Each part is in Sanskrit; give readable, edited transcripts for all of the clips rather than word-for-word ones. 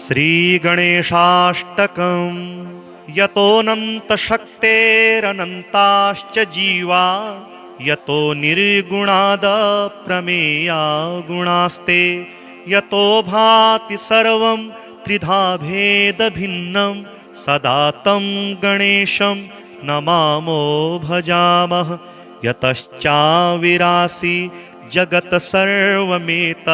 श्रीगणेशाष्टकम् यतोऽनन्तशक्तेरनन्ताश्च जीवा यतो निर्गुणादप्रमेया गुणास्ते यतो भाति सर्वं त्रिधा भेदभिन्नं सदा तं गणेशं नमामो भजामः। यतश्चाविरासि जगत् सर्वमेत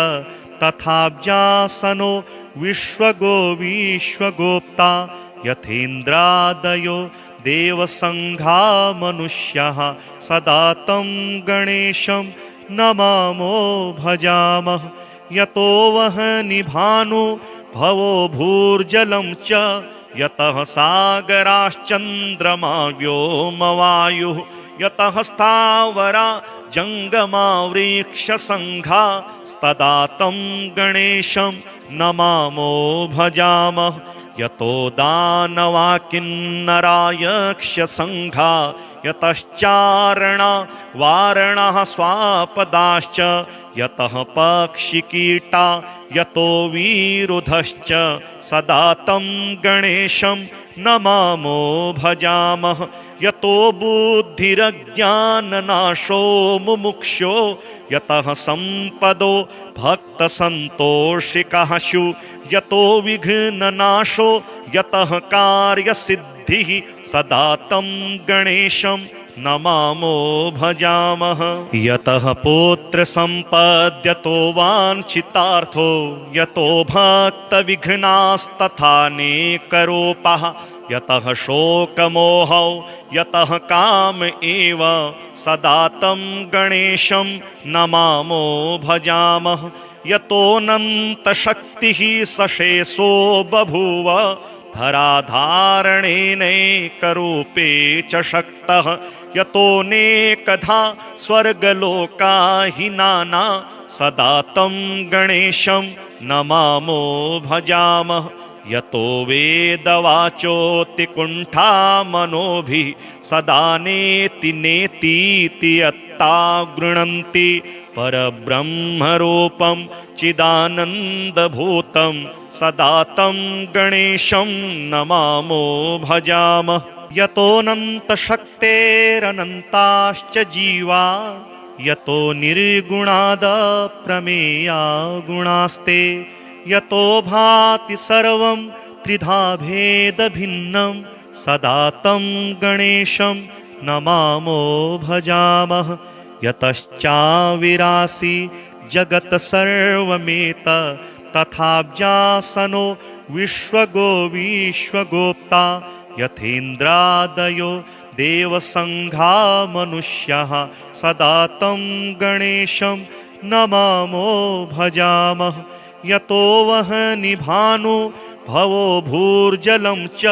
तथाब्जासनो विश्वगो विश्वगोप्ता यथेन्द्रादयो देवसंघा मनुष्याः सदा तं गणेशं नमामो भजामः। यतो वह्नि भानु भवो भूर्जलं च यतः सागराश्चन्द्रमा व्योमवायुः यतः स्थावरा जंगमा वृक्षसंघा तदा तं गणेशं नमामो भजामः। यतो दानवा किन्नरा यक्षसंघा यतश्चारणा वारणः स्वापदाश्च यतः पक्षिकीटा यतो विरुधश्च सदा तं गणेशं नमामो भजामः। यतो बुद्धिरज्ञाननाशो मुमुक्षो यतः संपदो भक्तसन्तोषिकः शु यतो विघ्ननाशो यतः कार्यसिद्धिः सदा तं गणेशं नमामो भजामः। यतः पुत्रसम्पद्यतो वाञ्छितार्थो यतो भक्तविघ्नास्तथानेकरूपः यतः शोकमोहौ यतः काम एव सदा तं गणेशं नमामो भजामः। यतोऽनन्तशक्तिः सशेषो बभूव धराधारणेनैकरूपे च शक्तः यतोऽनेकधा स्वर्गलोका हि नाना सदा तं गणेशं नमामो भजामः। यतो वेदवाचोऽतिकुण्ठा मनोभिः सदा नेति नेतीति यत्ता गृह्णन्ति परब्रह्मरूपं चिदानन्दभूतं सदा तं गणेशं नमामो भजामः। यतोऽनन्तशक्तेरनन्ताश्च जीवा यतो निर्गुणादप्रमेया गुणास्ते यतो भाति सर्वं त्रिधा भेदभिन्नं सदा तं गणेशं नमामो भजामः। यतश्चाविरासि जगत् सर्वमेत तथाब्जासनो विश्वगो विश्वगोप्ता यथेन्द्रादयो देवसंघा मनुष्याः सदा तं गणेशं नमामो भजामः। यतो वह्नि भानु भवो भूर्जलं च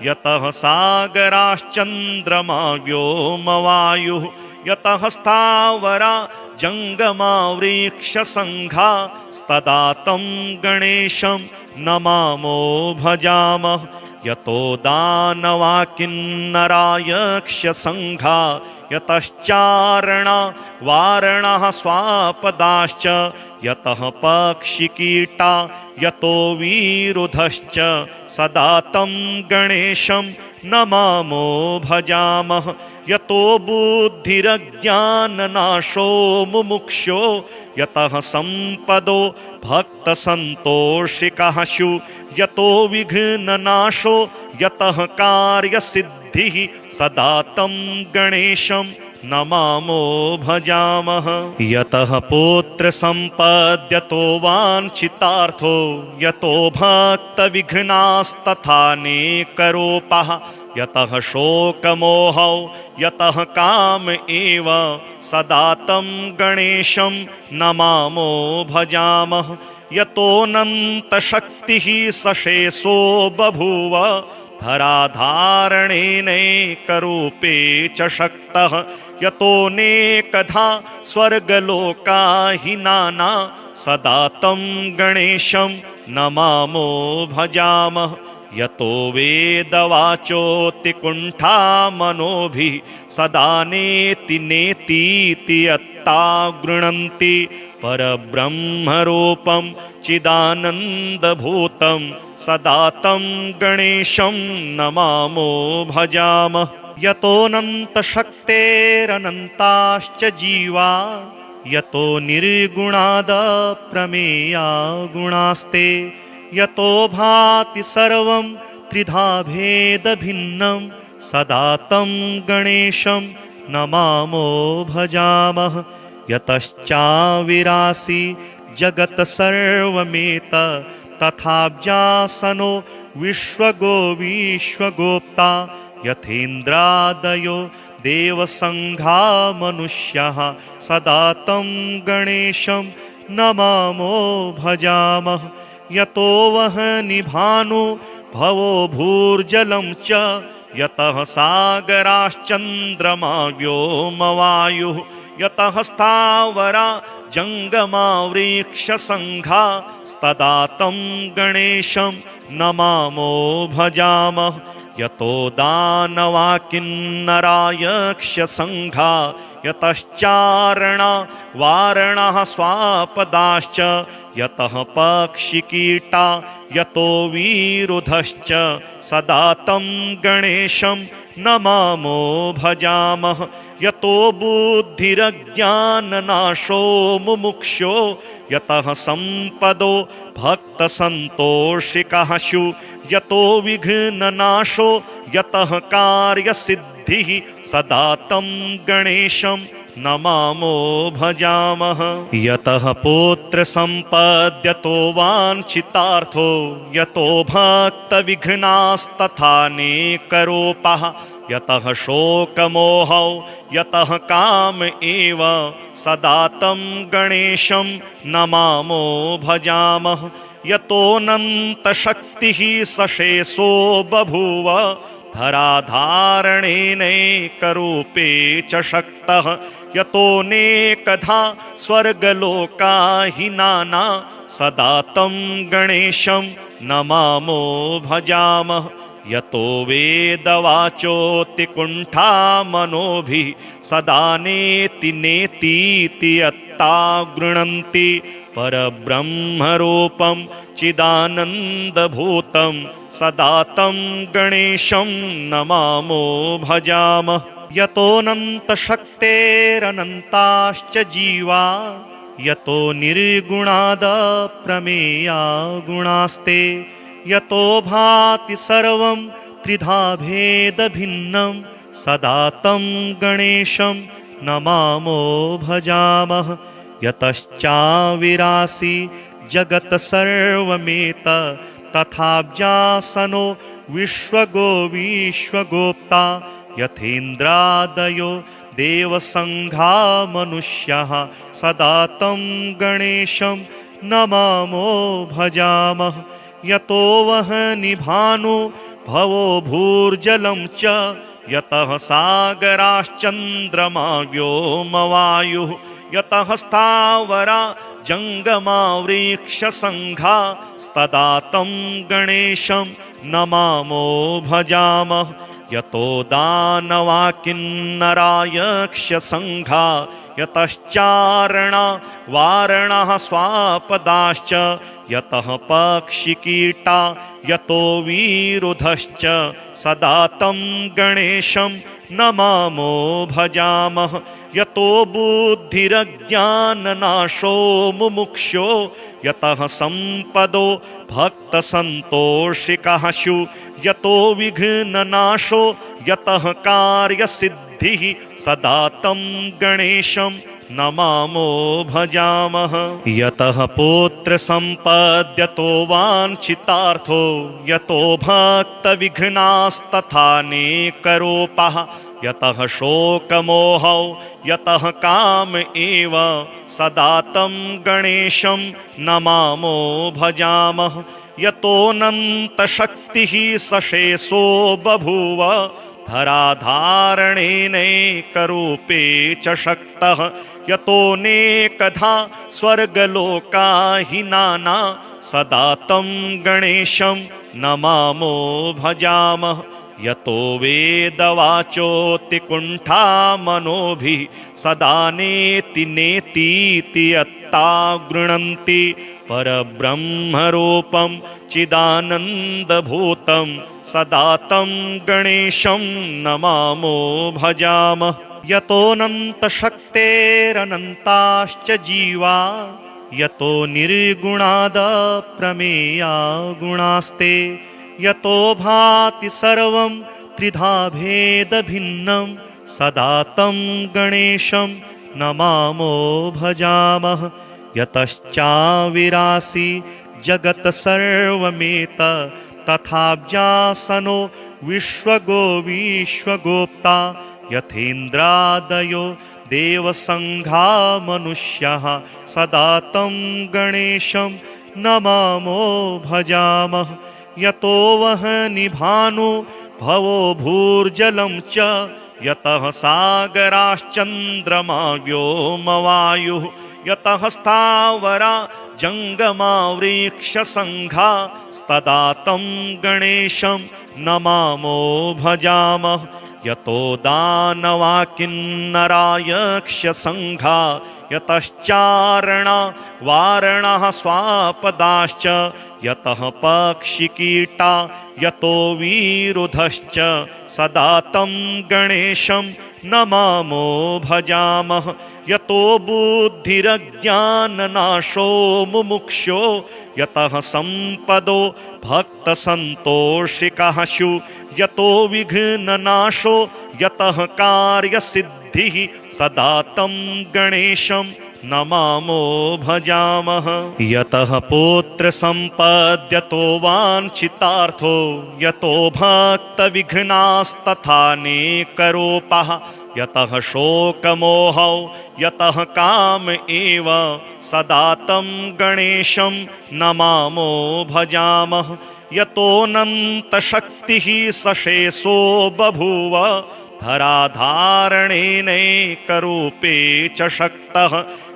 यतः सागराश्चन्द्रमा व्योमवायुः यतः स्थावरा जंगमा वृक्षसंघा तदा तं गणेशं नमामो भजामः। यतो दानवा किन्नरा यक्षसंघा यतश्चारणा वारणः स्वापदाश्च यतः पक्षिकीटा यतो विरुधश्च सदा तं गणेशं नमामो भजामः। यतो बुद्धिरज्ञाननाशो मुमुक्षो यतः संपदो भक्तसन्तोषिकः शु यतो विघ्ननाशो यतः कार्यसिद्धिः सदा तं गणेशं नमामो भजामः। यतः पुत्रसम्पद्यतो वाञ्छितार्थो यतो भक्तविघ्नास्तथानेकरूपः यतः शोकमोहौ यतः काम एव सदा तं गणेशं नमामो भजामः। यतोऽनन्तशक्तिः सशेषो बभूव धराधारणेनैकरूपे च शक्तः यतोऽनेकधा स्वर्गलोका हि नाना सदा तं गणेशं नमामो भजामः। यतो वेदवाचोऽतिकुण्ठा मनोभिः सदा नेति नेतीति यत्ता गृह्णन्ति परब्रह्मरूपं चिदानन्दभूतं सदा तं गणेशं नमामो भजामः। यतोऽनन्तशक्तेरनन्ताश्च जीवा यतो निर्गुणादप्रमेया गुणास्ते यतो भाति सर्वं त्रिधा भेदभिन्नं सदा तं गणेशं नमामो भजामः। यतश्चाविरासि जगत् सर्वमेत तथाब्जासनो विश्वगो विश्वगोप्ता यथेन्द्रादयो देवसङ्घा मनुष्याः सदा तं गणेशं नमामो भजामः। यतो वह्नि भानु भवो भूर्जलं च यतः सागराश्चन्द्रमा व्योमवायुः यतः स्थावरा जङ्गमा वृक्षसङ्घा तदा तं गणेशं नमामो भजामः। यतो दानवा किन्नरा यक्षसङ्घा यतश्चारणा वारणः स्वापदाश्च यतः पक्षिकीटा यतो विरुधश्च सदा तं गणेशं नमामो भजामः। यतो बुद्धिरज्ञाननाशो मुमुक्षो यतः सम्पदो भक्तसन्तोषिकः स्युः यतो विघ्ननाशो यतः कार्यसिद्धिः सदा तं गणेशं नमामो भजामः। यतः पुत्रसम्पद्यतो वाञ्छितार्थो यतो भक्तविघ्नास्तथानेकरूपः यतः शोकमोहौ यतः काम एव सदा तं गणेशं नमामो भजामः। यतोऽनन्तशक्तिः सशेषो बभूव धराधारणेनैकरूपे च शक्तः यतोऽनेकधा स्वर्गलोका हि नाना सदा तं गणेशं नमामो भजामः। यतो वेदवाचोऽति कुण्ठा मनोभिः सदा नेति नेतीति यत्ता गृह्णन्ति परब्रह्मरूपं चिदानन्दभूतं सदा तं गणेशं नमामो भजामः। यतोऽनन्तशक्तेरनन्ताश्च जीवा यतो निर्गुणादप्रमेया गुणास्ते यतो भाति सर्वं त्रिधा भेदभिन्नं सदा तं गणेशं नमामो भजामः। यतश्चाविरासि जगत् सर्वमेत तथाब्जासनो विश्वगो विश्वगोप्ता यथेन्द्रादयो देवसङ्घा मनुष्याः सदा तं गणेशं नमामो भजामः। यतो वह्नि भानु भवो भूर्जलं च यतः सागराश्चन्द्रमा व्योमवायुः यतः स्थावरा जङ्गमा वृक्षसङ्घा तदा तं गणेशं नमामो भजामः। यतो दानवा किन्नरा यक्षसङ्घा यतश्चारणा वारणः स्वापदाश्च यतः पक्षिकीटा यतो विरुधश्च सदा तं गणेशं नमामो भजामः। यतो बुद्धिरज्ञाननाशो मुमुक्षो यतः सम्पदो भक्तसन्तोषिकः स्युः यतो विघ्ननाशो यतः कार्यसिद्धिः सदा तं गणेशं नमामो भजामः। यतः पुत्रसम्पद्यतो वाञ्छितार्थो यतो भक्तविघ्नास्तथानेकरूपः यतः शोकमोहौ यतः काम एव सदा तं गणेशं नमामो भजामः। यतोऽनन्तशक्तिः सशेषो बभूव धराधारणेनैकरूपे च शक्तः यतोऽनेकधा स्वर्गलोका हि नाना सदा तं गणेशं नमामो भजामः। यतो वेदवाचोऽति कुण्ठा मनोभिः सदा नेति नेतीति यत्ता गृह्णन्ति परब्रह्मरूपं चिदानन्दभूतं सदा तं गणेशं नमामो भजामः। यतोऽनन्तशक्तेरनन्ताश्च जीवा यतो निर्गुणादप्रमेया गुणास्ते यतो भाति सर्वं त्रिधा भेदभिन्नं सदा तं गणेशं नमामो भजामः। यतश्चाविरासि जगत् सर्वमेत तथाब्जासनो विश्वगो विश्वगोप्ता यथेन्द्रादयो देवसङ्घा मनुष्याः सदा तं गणेशं नमामो भजामः। यतो वह्निभानु भवो भूर्जलं च यतः सागराश्चन्द्रमा व्योमवायुः यतः स्थावरा जङ्गमा वृक्षसङ्घा तदा तं गणेशं नमामो भजामः। यतो दानवा किन्नरा यक्षसङ्घा यतश्चारणा वारणः स्वापदाश्च यतः पक्षिकीटा यतो विरुधश्च सदा तं गणेशं नमामो भजामः। यतो बुद्धिरज्ञाननाशो मुमुक्षो यतः सम्पदो भक्तसन्तोषिकः स्यु यतो विघ्ननाशो यतः कार्यसिद्धिः सदा तं गणेशं नमामो भजामः। यतः पुत्रसम्पद्यतो वाञ्छितार्थो यतो भक्तविघ्नास्तथानेकरूपः यतः शोकमोहौ यतः काम एव सदा तं गणेशं नमामो भजामः। यतोऽनन्तशक्तिः सशेषो बभूव धराधारणेनैकरूपे च शक्तः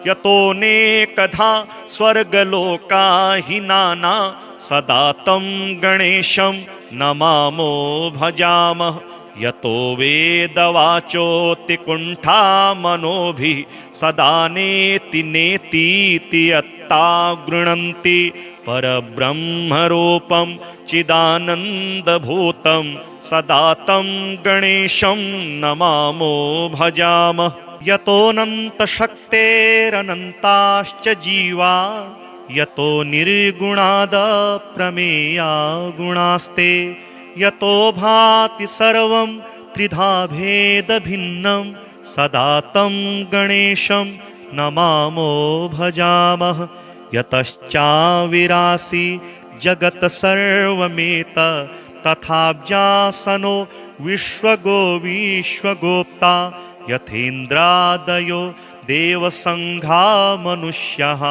यतोऽनेकधा स्वर्गलोका हि नाना सदा तं गणेशं नमामो भजामः। यतो वेदवाचोऽति कुण्ठा मनोभिः सदा नेति नेतीति यत्ता गृह्णन्ति परब्रह्मरूपं चिदानन्दभूतं सदा तं गणेशं नमामो भजामः। यतोऽनन्तशक्तेरनन्ताश्च जीवा यतो निर्गुणादप्रमेया गुणास्ते यतो भाति सर्वं त्रिधा भेदभिन्नं सदा तं गणेशं नमामो भजामः। यतश्चाविरासि जगत् सर्वमेत तथाब्जासनो विश्वगो विश्वगोप्ता यथेन्द्रादयो देवसङ्घा मनुष्याः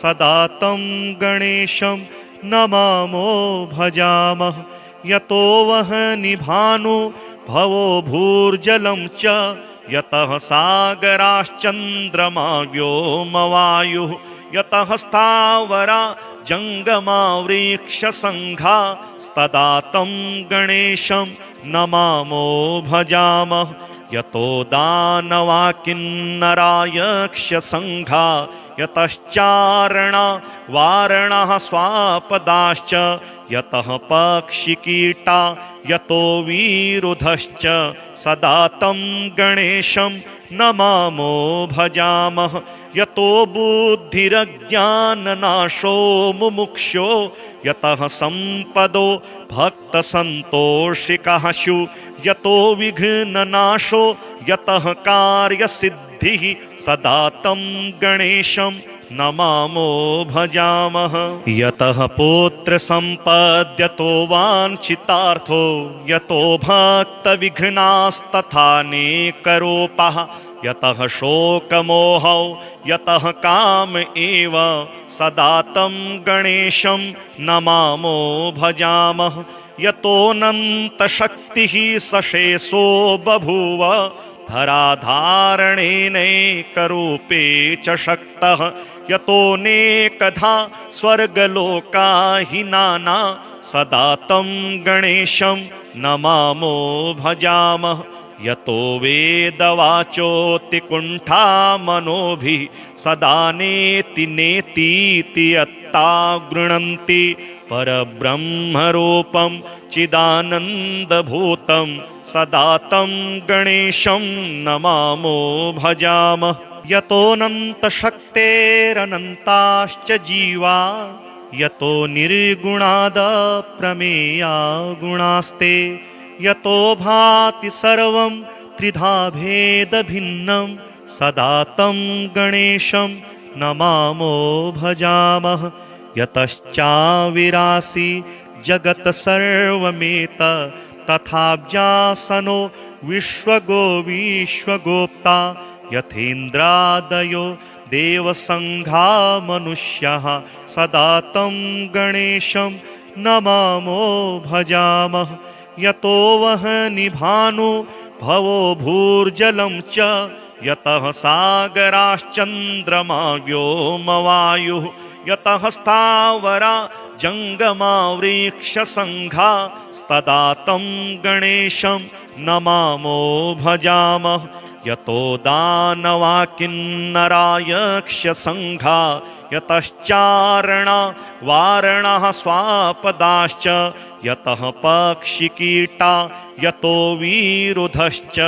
सदा तं गणेशं नमामो भजामः। यतो वह्निभानु भवो भूर्जलं च यतः सागराश्चन्द्रमा व्योमवायुः यतः स्थावरा जङ्गमा वृक्षसङ्घा तदा तं गणेशं नमामो भजामः। यतो दानवा किन्नरा यक्षसङ्घा यतश्चारणा वारणः स्वापदाश्च यतः पक्षिकीटा यतो विरुधश्च सदा तं गणेशं नमामो भजामः। यतो बुद्धिरज्ञाननाशो मुमुक्षो यतः सम्पदो भक्तसन्तोषिकः स्यु यतो विघ्ननाशो यतः कार्यसिद्धिः सदा तं गणेशं नमामो भजामः। यतः पुत्रसम्पद्यतो वाञ्छितार्थो यतो भक्तविघ्नास्तथानेकरूपः यतः शोकमोहौ यतः काम एव सदा तं गणेशं नमामो भजामः। यतोऽनन्तशक्तिः सशेषो बभूव धराधारणेनैकरूपे च शक्तः यतोऽनेकधा स्वर्गलोका हि नाना सदा तं गणेशं नमामो भजामः यतो वेदवाचोऽति कुण्ठा मनोभिः सदा नेति नेतीति यत्ता गृह्णन्ति परब्रह्मरूपं चिदानन्दभूतं सदा तं गणेशं नमामो भजामः यतोऽनन्तशक्तेरनन्ताश्च जीवा यतो निर्गुणादप्रमेया गुणास्ते यतो भाति सर्वं त्रिधा भेदभिन्नं सदा तं गणेशं नमामो भजामः यतश्चाविरासि जगत् सर्वमेत तथाब्जासनो विश्वगो विश्वगोप्ता यथेन्द्रादयो देवसङ्घा मनुष्याः सदा तं गणेशं नमामो भजामः यतो वह्नि भानु भवो भूर्जलं च यतः सागराश्चन्द्रमा व्योमवायुः यतः स्थावरा जङ्गमा वृक्षसङ्घा तदा तं गणेशं नमामो भजामः यतो दानवा किन्नरा यक्षसङ्घा यतश्चारणा वारणः स्वापदाश्च यतः पक्षिकीटा यतो विरुधश्च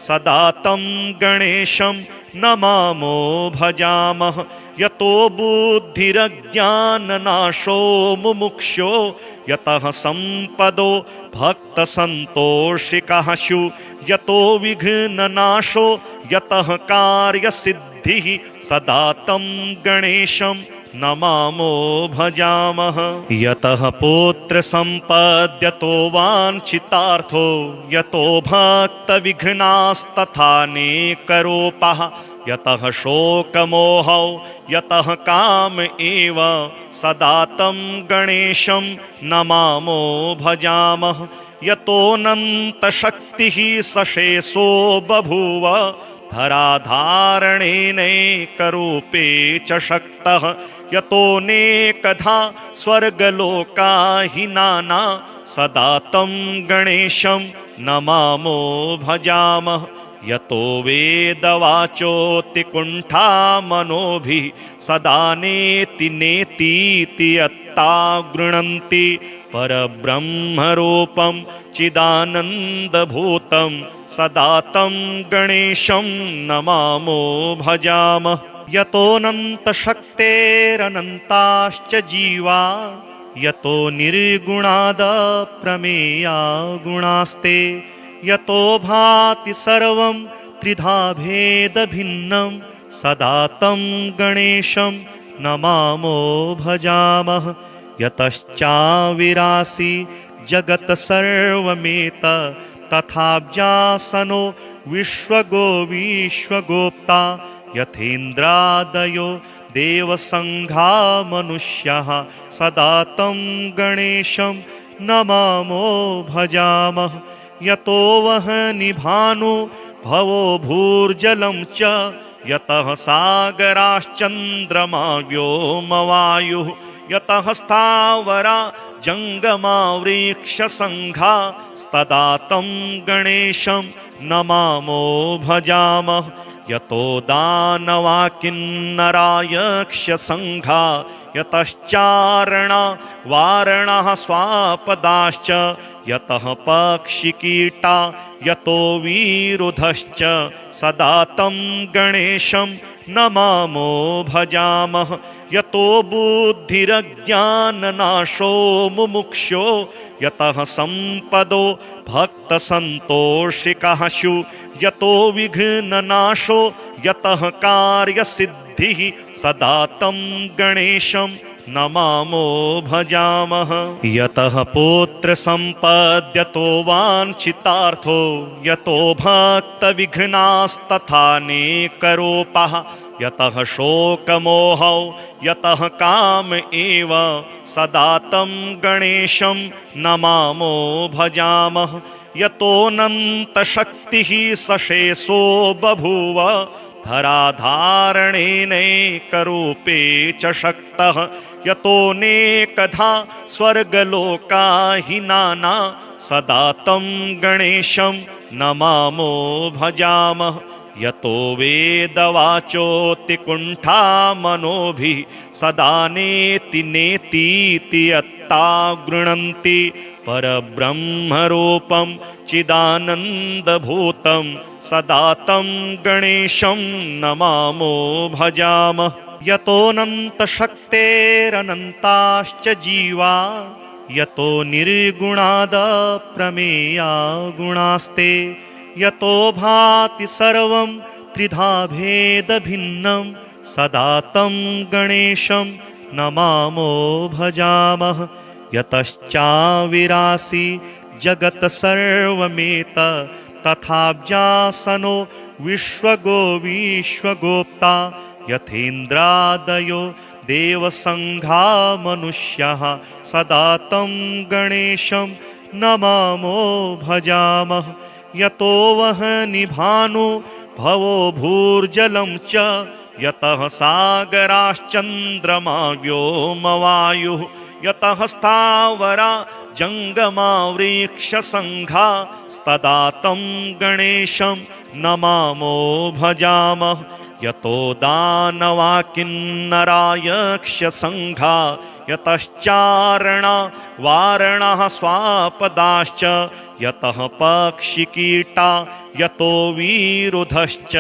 सदा तं गणेशं नमामो भजामः यतो बुद्धिरज्ञाननाशो मुमुक्षो यतः सम्पदो भक्तसन्तोषिकः स्यु यतो विघ्ननाशो यतः कार्यसिद्धिः सदा तं गणेशं नमामो भजामः यतः पुत्रसम्पद्यतो वाञ्छितार्थो यतो भक्तविघ्नास्तथानेकरूपः यतः शोकमोहौ यतः काम एव सदा तं गणेशं नमामो भजामः यतोऽनन्तशक्तिः सशेषो बभूव धराधारणेनैकरूपे च शक्तः यतोऽनेकधा स्वर्गलोका हि नाना सदा तं गणेशं नमामो भजामः यतो वेदवाचोऽति कुण्ठा मनोभिः सदा नेति नेतीति यत्ता गृह्णन्ति परब्रह्मरूपं चिदानन्दभूतं सदा तं गणेशं नमामो भजामः यतोऽनन्तशक्तेरनन्ताश्च जीवा यतो निर्गुणादप्रमेया गुणास्ते यतो भाति सर्वं त्रिधा भेदभिन्नं सदा तं गणेशं नमामो भजामः यतश्चाविरासि जगत् सर्वमेत तथाब्जासनो विश्वगो विश्वगोप्ता यथेन्द्रादयो देवसङ्घा मनुष्याः सदा तं गणेशं नमामो भजामः यतो वह्नि भानु भवो भूर्जलं च यतः सागराश्चन्द्रमा व्योमवायुः यतः स्थावरा जङ्गमा वृक्षसङ्घा तदा तं गणेशं नमामो भजामः यतो दानवा किन्नरा यक्षसङ्घा यतश्चारणा वारणः स्वापदाश्च यतः पक्षिकीटा यतो विरुधश्च सदा तं गणेशं नमामो भजामः यतो बुद्धिरज्ञाननाशो मुमुक्षो यतः सम्पदो भक्तसन्तोषिकः स्यु यतो विघ्ननाशो यतः कार्यसिद्धिः सदा तं गणेशं नमामो भजामः यतः पुत्रसम्पद्यतो वाञ्छितार्थो यतो भक्तविघ्नास्तथानेकरूपः यतः शोकमोहौ यतः काम एव सदा तं गणेशं नमामो भजामः यतोऽनन्तशक्तिः सशेषो बभूव धराधारणेनैकरूपे च शक्तः यतोऽनेकधा स्वर्गलोका हि नाना सदा तं गणेशं नमामो भजामः। यतो वेदवाचोऽति कुण्ठा मनोभिः सदा नेति नेतीति यत्ता गृह्णन्ति परब्रह्मरूपं चिदानन्दभूतं सदा तं गणेशं नमामो भजामः। यतोऽनन्तशक्तेरनन्ताश्च जीवा यतो निर्गुणादप्रमेया गुणास्ते यतो भाति सर्वं त्रिधा भेदभिन्नं सदा तं गणेशं नमामो भजामः। यतश्चाविरासि जगत् सर्वमेत तथाब्जासनो विश्वगो विश्वगोप्ता यथेन्द्रादयो देवसङ्घा मनुष्याः सदा तं गणेशं नमामो भजामः। यतो वह्नि भानु भवो भूर्जलं च यतः सागराश्चन्द्रमा व्योमवायुः यतः स्थावरा जङ्गमा वृक्षसङ्घा तदा तं गणेशं नमामो भजामः। यतो दानवा किन्नरा यक्षसङ्घा यतश्चारणा वारणः स्वापदाश्च यतः पक्षिकीटा यतो विरुधश्च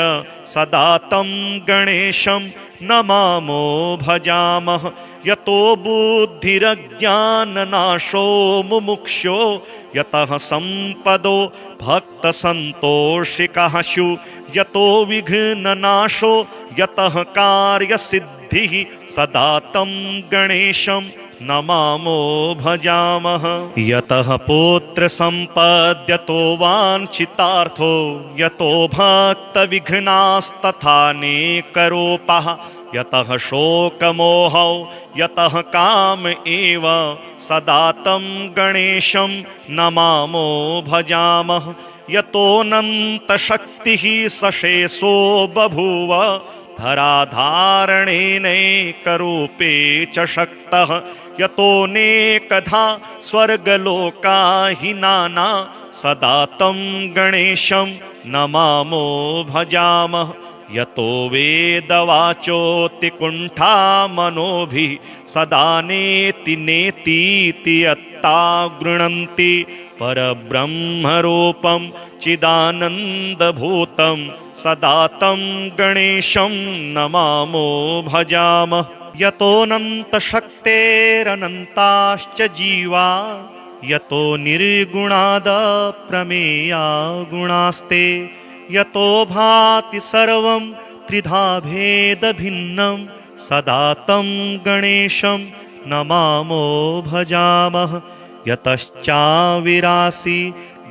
सदा तं गणेशं नमामो भजामः। यतो बुद्धिरज्ञाननाशो मुमुक्षो यतः सम्पदो भक्तसन्तोषिकः स्युः यतो विघ्ननाशो यतः कार्यसिद्धिः सदा तं गणेशं नमामो भजामः। यतः पुत्रसम्पद्यतो वाञ्छितार्थो यतो भक्तविघ्नास्तथानेकरूपः यतः शोकमोहौ यतः काम एव सदा तं गणेशं नमामो भजामः। यतोऽनन्तशक्तिः सशेषो बभूव धराधारणेनैकरूपे च शक्तः यतोऽनेकधा स्वर्गलोका हि नाना सदा तं गणेशं नमामो भजामः। यतो वेदवाचोऽति कुण्ठा मनोभिः सदा नेति नेतीति यत्ता गृह्णन्ति परब्रह्मरूपं चिदानन्दभूतं सदा तं गणेशं नमामो भजामः। यतोऽनन्तशक्तेरनन्ताश्च जीवा यतो निर्गुणादप्रमेया गुणास्ते यतो भाति सर्वं त्रिधा भेदभिन्नं सदा तं गणेशं नमामो भजामः। यतश्चाविरासि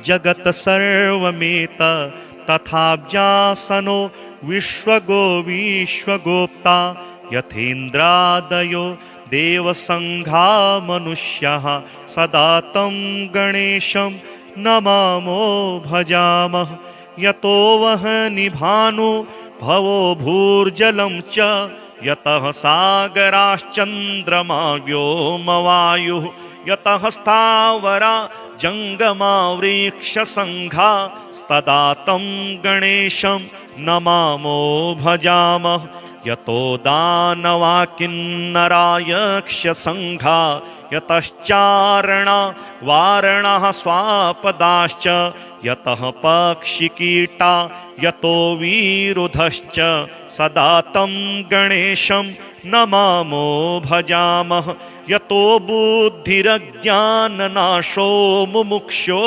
जगत् सर्वमेत तथाब्जासनो विश्वगो विश्वगोप्ता यथेन्द्रादयो देवसङ्घा मनुष्याः सदा तं गणेशं नमामो भजामः। यतो वह्नि भानु भवो भूर्जलं च यतः सागराश्चन्द्रमा व्योमवायुः यतः स्थावरा जङ्गमा वृक्षसङ्घा तदा तं गणेशं नमामो भजामः। यतो दानवा किन्नरा यक्षसङ्घा यतश्चारणा वारणः स्वापदाश्च यतः पक्षिकीटा यतो विरुधश्च सदा तं गणेशं नमामो भजामः। यतो बुद्धिरज्ञाननाशो मुमुक्षो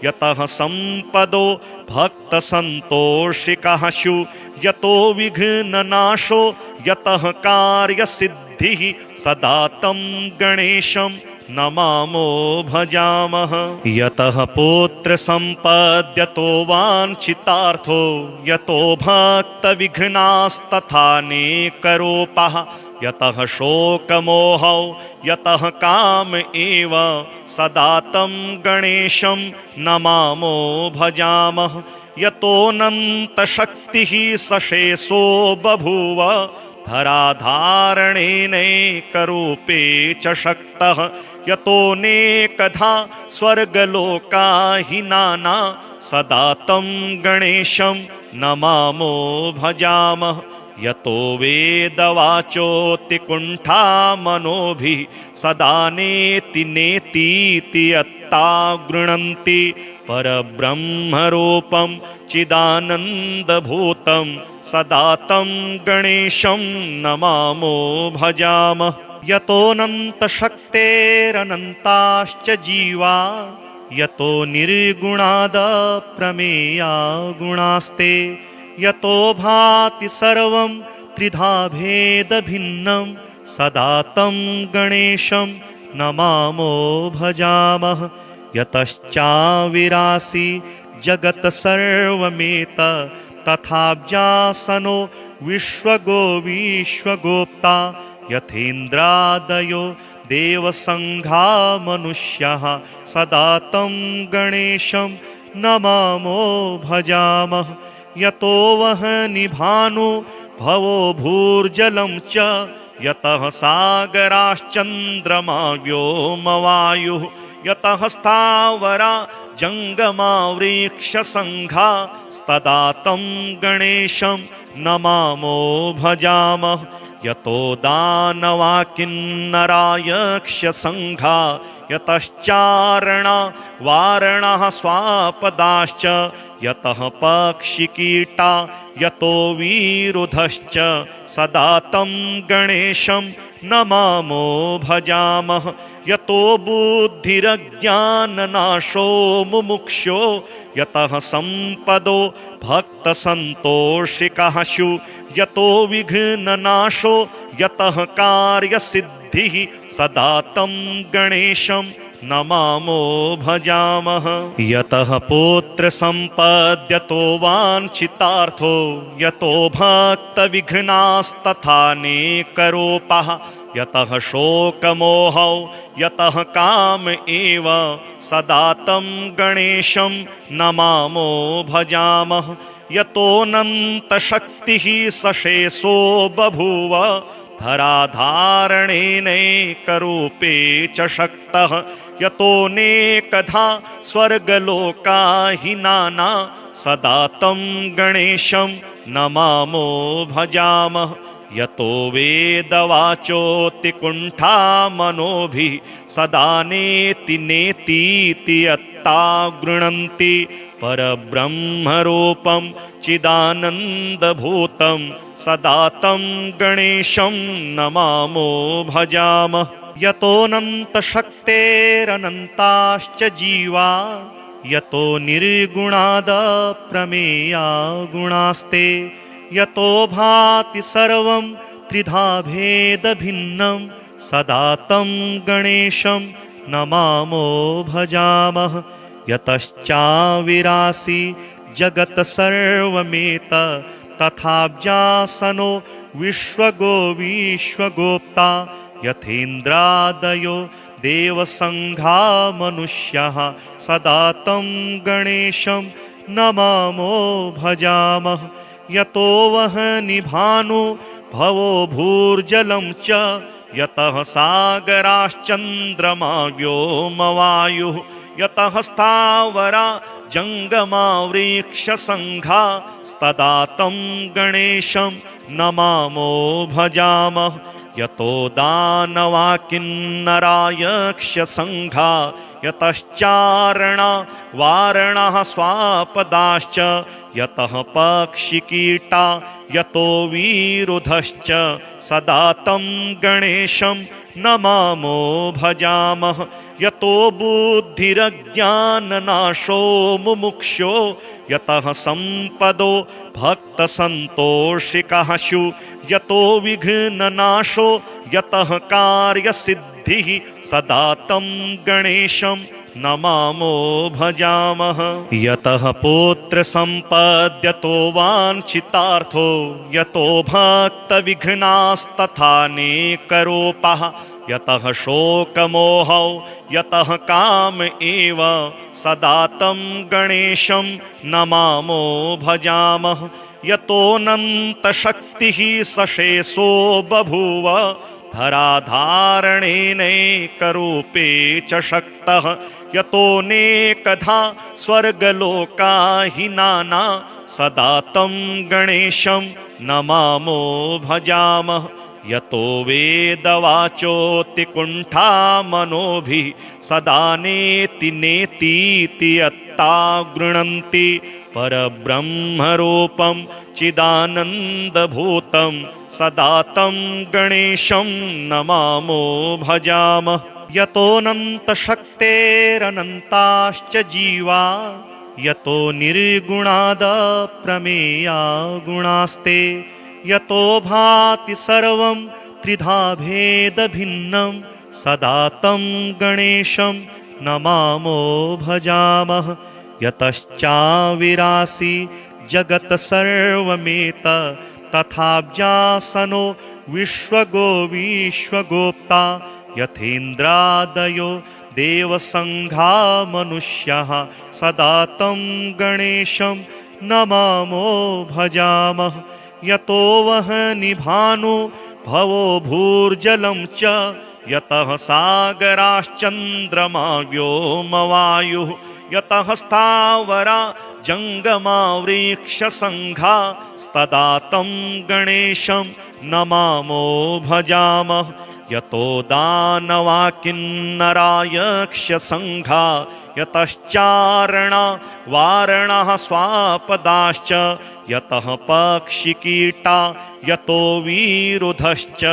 यतः सम्पदो भक्तसन्तोषिकः स्युः यतो विघ्ननाशो यतः कार्यसिद्धिः सदा तं गणेशं नमामो भजामः। यतः पुत्रसम्पद्यतो वाञ्छितार्थो यतो भक्तविघ्नास्तथानेकरूपः यतः शोकमोहौ यतः काम एव सदा तं गणेशं नमामो भजामः। यतोऽनन्तशक्तिः सशेषो बभूव धराधारणेनैकरूपे च शक्तः यतोऽनेकधा स्वर्गलोका हि नाना सदा तं गणेशं नमामो भजामः यतो वेदवाचोऽतिकुण्ठा मनोभिः सदा नेति नेतीति यत्ता गृह्णन्ति परब्रह्मरूपं चिदानन्दभूतं सदा तं गणेशं नमामो भजामः यतोऽनन्तशक्तेरनन्ताश्च जीवा यतो निर्गुणादप्रमेया गुणास्ते यतो भाति सर्वं त्रिधा भेदभिन्नं सदा तं गणेशं नमामो भजामः यतश्चाविरासि जगत् सर्वमेत तथाब्जासनो विश्वगो विश्वगोप्ता यथेन्द्रादयो देवसङ्घा मनुष्याः सदा तं गणेशं नमामो भजामः यतो वह्निभानु भवो भूर्जलं च यतः सागराश्चन्द्रमा व्योमवायुः यतः स्थावरा जङ्गमा वृक्षसङ्घा तदा तं गणेशं नमामो भजामः यतो दानवा किन्नरा यक्षसङ्घा यतश्चारणा वारणः स्वापदाश्च यतः पक्षिकीटा यतो विरुधश्च सदा तं गणेशं नमामो भजामः यतो बुद्धिरज्ञाननाशो मुमुक्षो यतः सम्पदो भक्तसन्तोषिकः स्यु यतो विघ्ननाशो यतः कार्यसिद्धिः सदा तं गणेशं नमामो भजामः यतः पुत्रसम्पद्यतो वाञ्छितार्थो यतो भक्तविघ्नास्तथानेकरूपः यतः शोकमोहौ यतः काम एव सदा तं गणेशं नमामो भजामः यतोऽनन्तशक्तिः सशेषो बभूव धराधारणेनैकरूपे च शक्तः यतोऽनेकधा स्वर्गलोका हि नाना सदा तं गणेशं नमामो भजामः यतो वेदवाचोऽतिकुण्ठा मनोभिः सदा नेति नेतीति यत्ता गृह्णन्ति परब्रह्मरूपं चिदानन्दभूतं सदा तं गणेशं नमामो भजामः यतोऽनन्तशक्तेरनन्ताश्च जीवा यतो निर्गुणादप्रमेया गुणास्ते यतो भाति सर्वं त्रिधा भेदभिन्नं सदा तं गणेशं नमामो भजामः यतश्चाविरासि जगत् सर्वमेत तथाब्जासनो विश्वगो विश्वगोप्ता यथेन्द्रादयो देवसङ्घा मनुष्याः सदा तं गणेशं नमामो भजामः यतो वह्निभानु भवो भूर्जलं च यतः सागराश्चन्द्रमा व्योमवायुः यतः स्थावरा जङ्गमा वृक्षसङ्घा तदा तं गणेशं नमामो भजामः यतो दानवा किन्नरा यक्षसङ्घा यतश्चारणा वारणः स्वापदाश्च यतः पक्षिकीटा यतो विरुधश्च सदा तं गणेशं नमामो भजामः यतो बुद्धिरज्ञाननाशो मुमुक्षो यतः सम्पदो भक्तसन्तोषिकः स्यु यतो विघ्ननाशो यतः कार्यसिद्धिः सदा तं गणेशं नमामो भजामः यतः पुत्रसम्पद्यतो वाञ्छितार्थो यतो भक्तविघ्नास्तथानेकरूपः यतः शोकमोहौ यतः काम एव सदा तं गणेशं नमामो भजामः। यतोऽनन्तशक्तिः सशेषो बभूव धराधारणेनैकरूपे च शक्तः। यतोऽनेकधा स्वर्गलोका हि नाना सदा तं गणेशं नमामो भजामः। यतो वेदवाचोऽतिकुण्ठा मनोभिः सदा नेति नेतीति यत्ता गृह्णन्ति परब्रह्मरूपं चिदानन्दभूतं सदा तं गणेशं नमामो भजामः। यतोऽनन्तशक्तेरनन्ताश्च जीवा यतो निर्गुणादप्रमेया गुणास्ते यतो भाति सर्वं त्रिधा भेदभिन्नं सदा तं गणेशं नमामो भजामः। यतश्चाविरासि जगत् सर्वमेत तथाब्जासनो विश्वगो विश्वगोप्ता यथेन्द्रादयो देवसङ्घा मनुष्याः सदा तं गणेशं नमामो भजामः। यतो वह्नि भानु भवो भूर्जलं च यतः सागराश्चन्द्रमा व्योमवायुः यतः स्थावरा जङ्गमा वृक्षसङ्घा तदा तं गणेशं नमामो भजामः। यतो दानवा किन्नरा यक्षसङ्घा यतश्चारणा वारणः स्वापदाश्च यतः पक्षिकीटा यतो विरुधश्च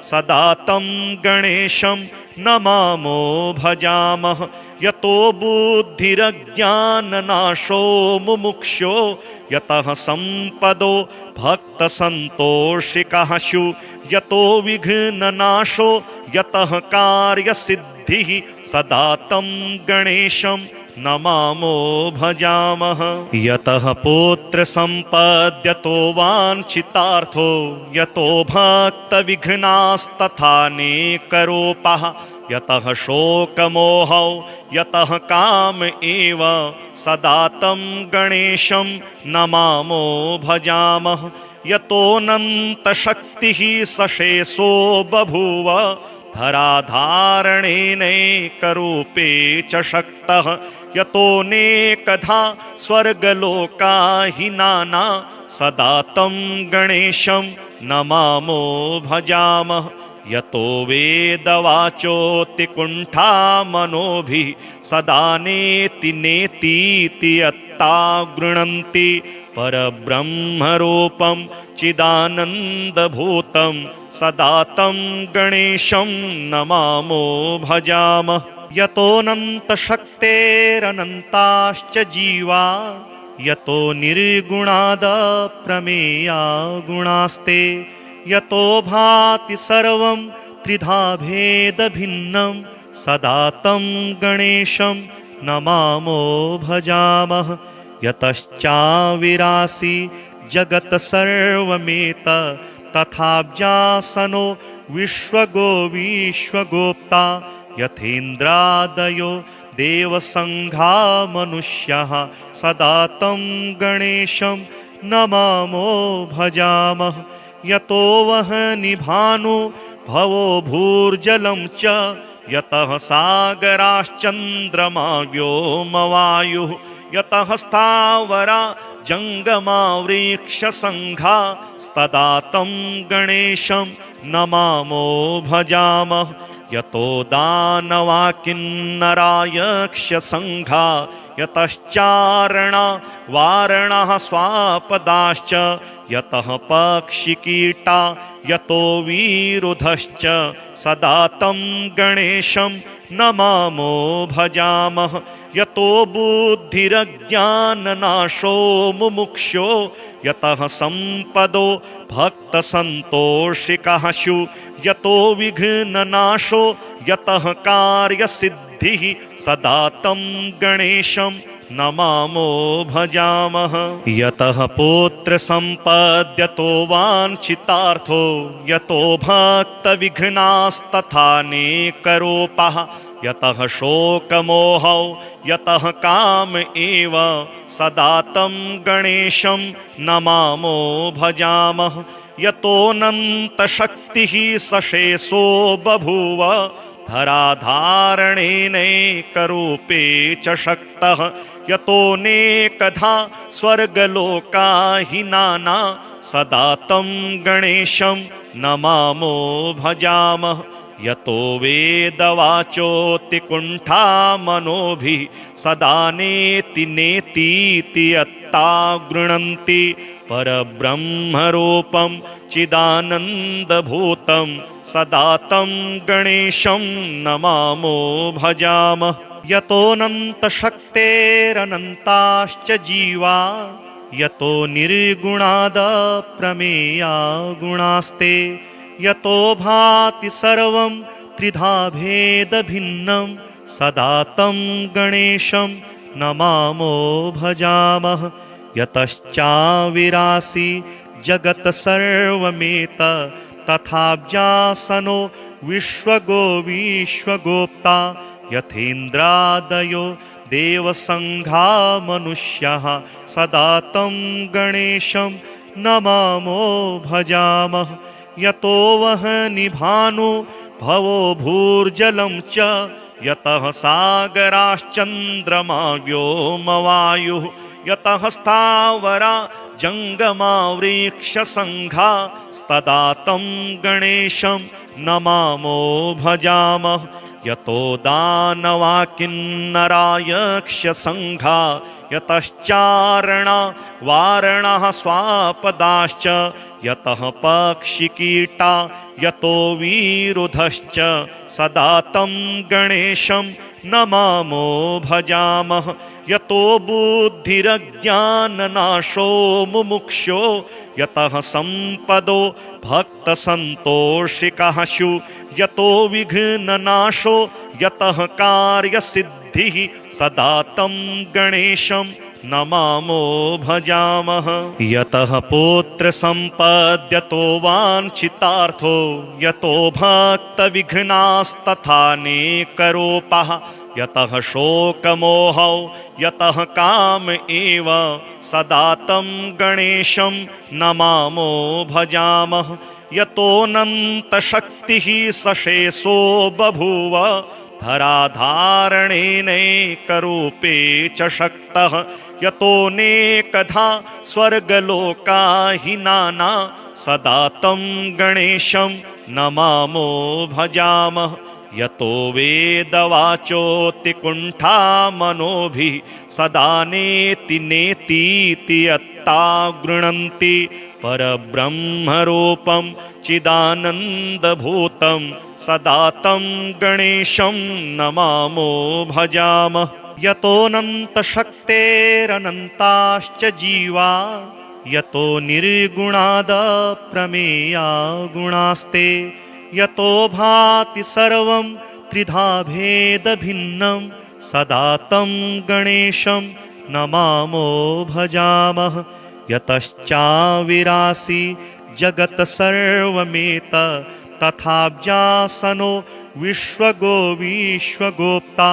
सदा तं गणेशं नमामो भजामः। यतो बुद्धिरज्ञाननाशो मुमुक्षो यतः सम्पदो भक्तसन्तोषिकः स्यु यतो विघ्ननाशो यतः कार्यसिद्धिः सदा तं गणेशं नमामो भजामः। यतः पुत्रसम्पद्यतो वाञ्छितार्थो यतो भक्तविघ्नास्तथानेकरूपः यतः शोकमोहौ यतः काम एव सदा तं गणेशं नमामो भजामः। यतोऽनन्तशक्तिः सशेषो बभूव धराधारणेनैकरूपे च शक्तः यतोऽनेकधा स्वर्गलोका हि नाना सदा तं गणेशं नमामो भजामः। यतो वेदवाचोऽतिकुण्ठा मनोभिः सदा नेति नेतीति यत्ता गृह्णन्ति परब्रह्मरूपं चिदानन्दभूतं सदा तं गणेशं नमामो भजामः। यतोऽनन्तशक्तेरनन्ताश्च जीवा यतो निर्गुणादप्रमेया गुणास्ते यतो भाति सर्वं त्रिधा भेदभिन्नं सदा तं गणेशं नमामो भजामः। यतश्चाविरासि जगत् सर्वमेत तथाब्जासनो विश्वगो विश्वगोप्ता यथेन्द्रादयो देवसङ्घा मनुष्याः सदा तं गणेशं नमामो भजामः। यतो वह्नि भानु भवो भूर्जलं च यतः सागराश्चन्द्रमा व्योमवायुः यतः स्थावरा जङ्गमा वृक्षसङ्घा तदा तं गणेशं नमामो भजामः। यतो दानवा किन्नरा यक्षसङ्घा यतश्चारणा वारणः स्वापदाश्च यतः पक्षिकीटा यतो विरुधश्च सदा तं गणेशं नमामो भजामः। यतो बुद्धिरज्ञाननाशो मुमुक्षो यतः सम्पदो भक्तसन्तोषिकः स्यु यतो विघ्ननाशो यतः कार्यसिद्धिः सदा तं गणेशं नमामो भजामः। यतः पुत्रसम्पद्यतो वाञ्छितार्थो यतो भक्तविघ्नास्तथानेकरूपः यतः शोकमोहौ यतः काम एव सदा तं गणेशं नमामो भजामः। यतोऽनन्तशक्तिः सशेषो बभूव धराधारणेनैकरूपे च शक्तः यतोऽनेकधा स्वर्गलोकाहीनाना सदा तं गणेशं नमामो भजामः। यतो वेदवाचोऽतिकुण्ठा मनोभिः सदा नेति नेतीति यत्ता गृह्णन्ति परब्रह्मरूपं चिदानन्दभूतं सदा तं गणेशं नमामो भजामः। यतोऽनन्तशक्तेरनन्ताश्च जीवा यतो निर्गुणादप्रमेया गुणास्ते यतो भाति सर्वं त्रिधा भेदभिन्नं सदा तं गणेशं नमामो भजामः। यतश्चाविरासि जगत् सर्वमेत तथाब्जासनो विश्वगो विश्वगोप्ता यथेन्द्रादयो देवसङ्घा मनुष्याः सदा तं गणेशं नमामो भजामः। यतो वह्नि भानु भवो भूर्जलं च यतः सागराश्चन्द्रमा व्योमवायुः यतः स्थावरा जङ्गमा वृक्षसङ्घा तदा तं गणेशं नमामो भजामः। यतो दानवा किन्नरा यक्षसङ्घा यतश्चारणा वारणः स्वापदाश्च यतः पक्षिकीटा यतो विरुधश्च सदा तं गणेशं नमामो भजामः। यतो बुद्धिरज्ञाननाशो मुमुक्षो यतः सम्पदो भक्तसन्तोषिकः स्युः यतो विघ्ननाशो यतः कार्यसिद्धिः सदा तं गणेशं नमामो भजामः। यतः पुत्रसम्पद्यतो वाञ्छितार्थो यतो भक्तविघ्नास्तथानेकरूपः यतः शोकमोहौ यतः काम एव सदा तं गणेशं नमामो भजामः। यतोऽनन्तशक्तिः सशेषो बभूव धराधारणेनैकरूपे च शक्तः यतोऽनेकधा स्वर्गलोकाहीनाना सदा तं गणेशं नमामो भजामः। यतो वेदवाचोऽतिकुण्ठा मनोभिः सदा नेति नेतीति यत्ता गृह्णन्ति परब्रह्मरूपं चिदानन्दभूतं सदा तं गणेशं नमामो भजामः। यतोऽनन्तशक्तेरनन्ताश्च जीवा यतो निर्गुणादप्रमेया गुणास्ते यतो भाति सर्वं त्रिधा भेदभिन्नं सदा तं गणेशं नमामो भजामः। यतश्चाविरासि जगत् सर्वमेत तथाब्जासनो विश्वगो विश्वगोप्ता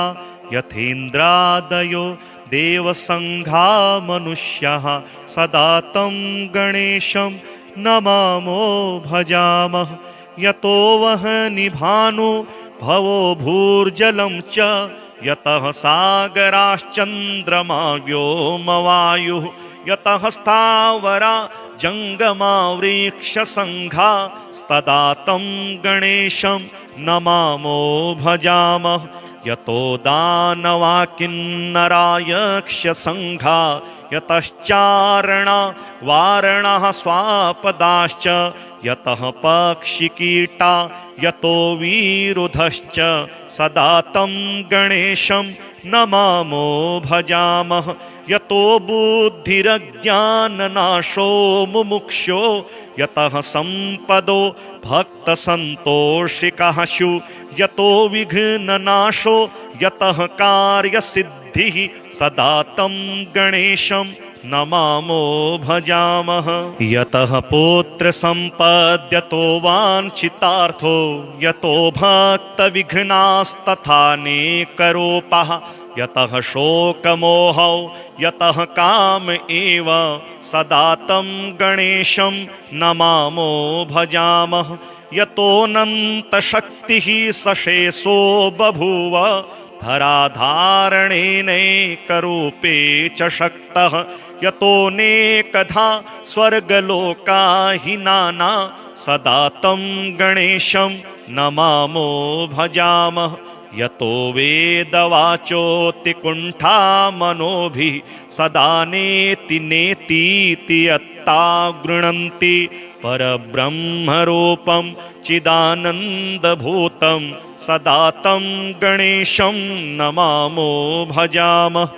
यथेन्द्रादयो देवसङ्घा मनुष्याः सदा तं गणेशं नमामो भजामः। यतो वह्नि भानु भवो भूर्जलं च यतः सागराश्चन्द्रमा व्योमवायुः यतः स्थावरा जङ्गमा वृक्षसङ्घा तदा तं गणेशं नमामो भजामः। यतो दानवा किन्नरा यक्षसङ्घा यतश्चारणा वारणः स्वापदाश्च यतः पक्षिकीटा यतो विरुधश्च सदा तं गणेशं नमामो भजामः। यतो बुद्धिरज्ञाननाशो मुमुक्षो यतः सम्पदो भक्तसन्तोषिकः स्युः यतो विघ्ननाशो यतः कार्यसिद्धिः सदा तं गणेशं नमामो भजामः। यतः पुत्रसम्पद्यतो वाञ्छितार्थो यतो भक्तविघ्नास्तथानेकरूपः यतः शोकमोहौ यतः काम एव सदा तं गणेशं नमामो भजामः। यतोऽनन्तशक्तिः सशेषो बभूव धराधारणेनैकरूपे च शक्तः यतोऽनेकधा स्वर्गलोका हि नाना सदा तं गणेशं नमामो भजामः। यतो वेदवाचोऽतिकुण्ठा मनोभिः सदा नेति नेतीति यत्ता गृह्णन्ति परब्रह्मरूपं चिदानन्दभूतं सदा तं गणेशं नमामो भजामः।